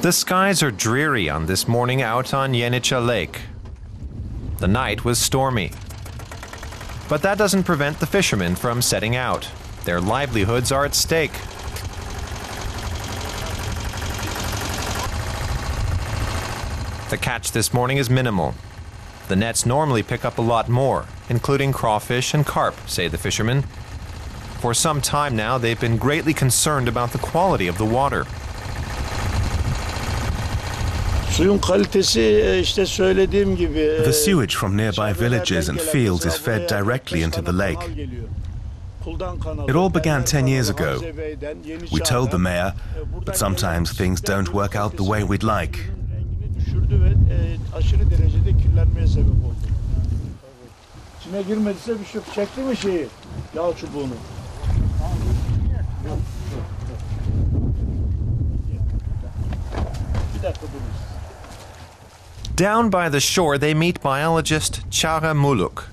The skies are dreary on this morning out on Yenica Lake. The night was stormy. But that doesn't prevent the fishermen from setting out. Their livelihoods are at stake. The catch this morning is minimal. The nets normally pick up a lot more, including crawfish and carp, say the fishermen. For some time now, they've been greatly concerned about the quality of the water. The sewage from nearby villages and fields is fed directly into the lake. It all began 10 years ago. We told the mayor, but sometimes things don't work out the way we'd like. Down by the shore, they meet biologist Muluk.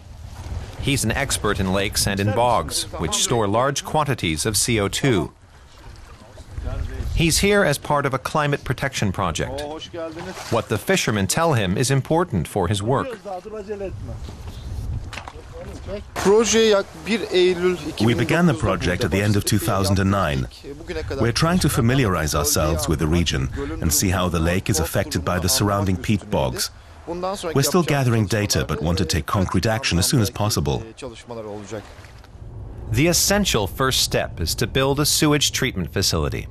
He's an expert in lakes and in bogs, which store large quantities of CO2. He's here as part of a climate protection project. What the fishermen tell him is important for his work. We began the project at the end of 2009. We're trying to familiarize ourselves with the region and see how the lake is affected by the surrounding peat bogs. We're still gathering data, but want to take concrete action as soon as possible. The essential first step is to build a sewage treatment facility.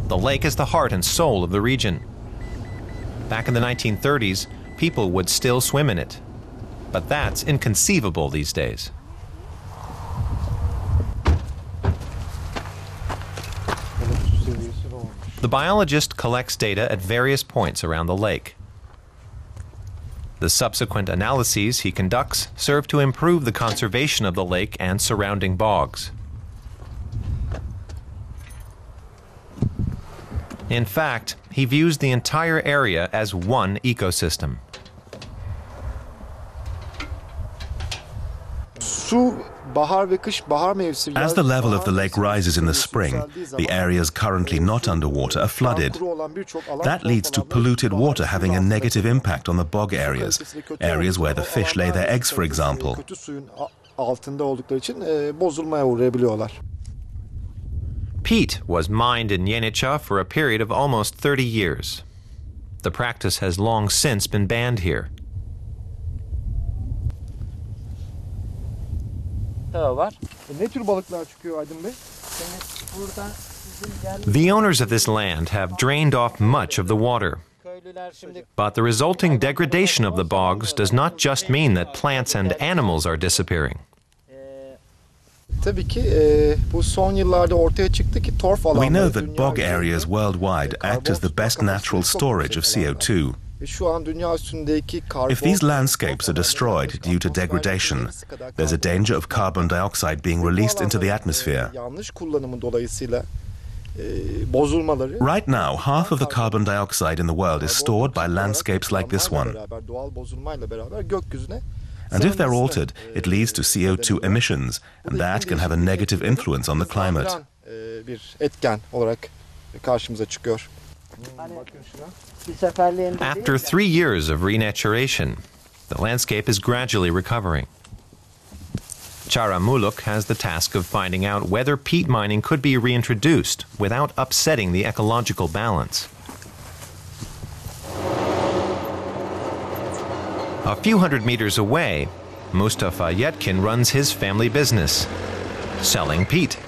The lake is the heart and soul of the region. Back in the 1930s, people would still swim in it. But that's inconceivable these days. The biologist collects data at various points around the lake. The subsequent analyses he conducts serve to improve the conservation of the lake and surrounding bogs. In fact, he views the entire area as one ecosystem. As the level of the lake rises in the spring, the areas currently not underwater are flooded. That leads to polluted water having a negative impact on the bog areas, areas where the fish lay their eggs, for example. Peat was mined in Yenica for a period of almost 30 years. The practice has long since been banned here. The owners of this land have drained off much of the water. But the resulting degradation of the bogs does not just mean that plants and animals are disappearing. We know that bog areas worldwide act as the best natural storage of CO2. If these landscapes are destroyed due to degradation, there's a danger of carbon dioxide being released into the atmosphere. Right now, half of the carbon dioxide in the world is stored by landscapes like this one. And if they're altered, it leads to CO2 emissions, and that can have a negative influence on the climate. After 3 years of renaturation, the landscape is gradually recovering. Muluk has the task of finding out whether peat mining could be reintroduced without upsetting the ecological balance. A few hundred meters away, Mustafa Yetkin runs his family business, selling peat.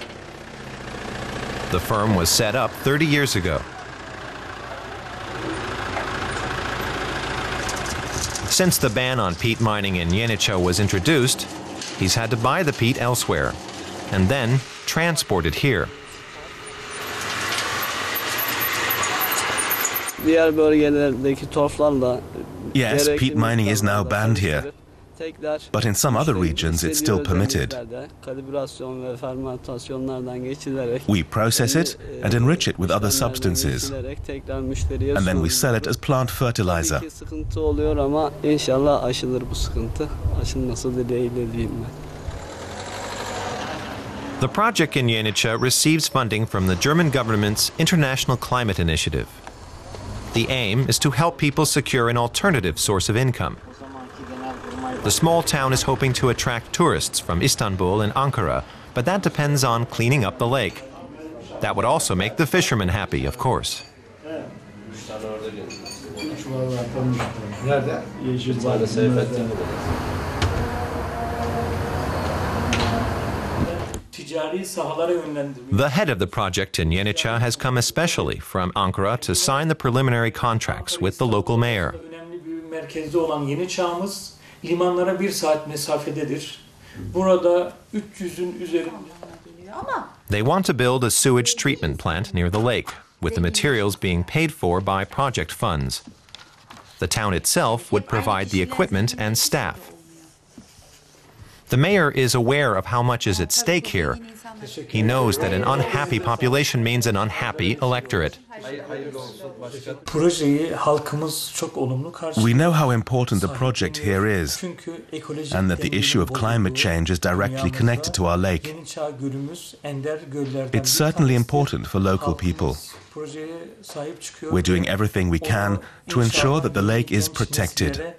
The firm was set up 30 years ago. Since the ban on peat mining in Yenica was introduced, he's had to buy the peat elsewhere and then transport it here. Yes, peat mining is now banned here, but in some other regions it's still permitted. We process it and enrich it with other substances, and then we sell it as plant fertilizer. The project in Yenica receives funding from the German government's International Climate Initiative. The aim is to help people secure an alternative source of income. The small town is hoping to attract tourists from Istanbul and Ankara, but that depends on cleaning up the lake. That would also make the fishermen happy, of course. The head of the project in Yeniçay has come especially from Ankara to sign the preliminary contracts with the local mayor. They want to build a sewage treatment plant near the lake, with the materials being paid for by project funds. The town itself would provide the equipment and staff. The mayor is aware of how much is at stake here. He knows that an unhappy population means an unhappy electorate. We know how important the project here is, and that the issue of climate change is directly connected to our lake. It's certainly important for local people. We're doing everything we can to ensure that the lake is protected.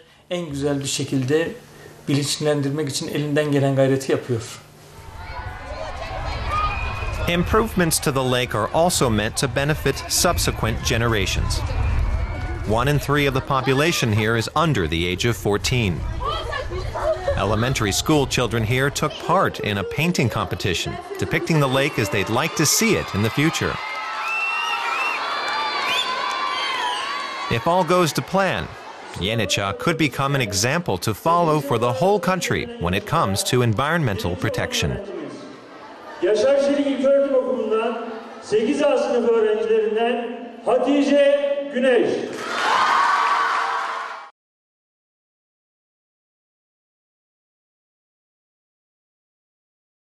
Improvements to the lake are also meant to benefit subsequent generations. 1 in 3 of the population here is under the age of 14. Elementary school children here took part in a painting competition depicting the lake as they'd like to see it in the future. If all goes to plan, Yeniçay could become an example to follow for the whole country when it comes to environmental protection. Yaşarşehir İlköğretim Okulu'ndan 8A sınıf öğrencilerinden Hatice Güneş.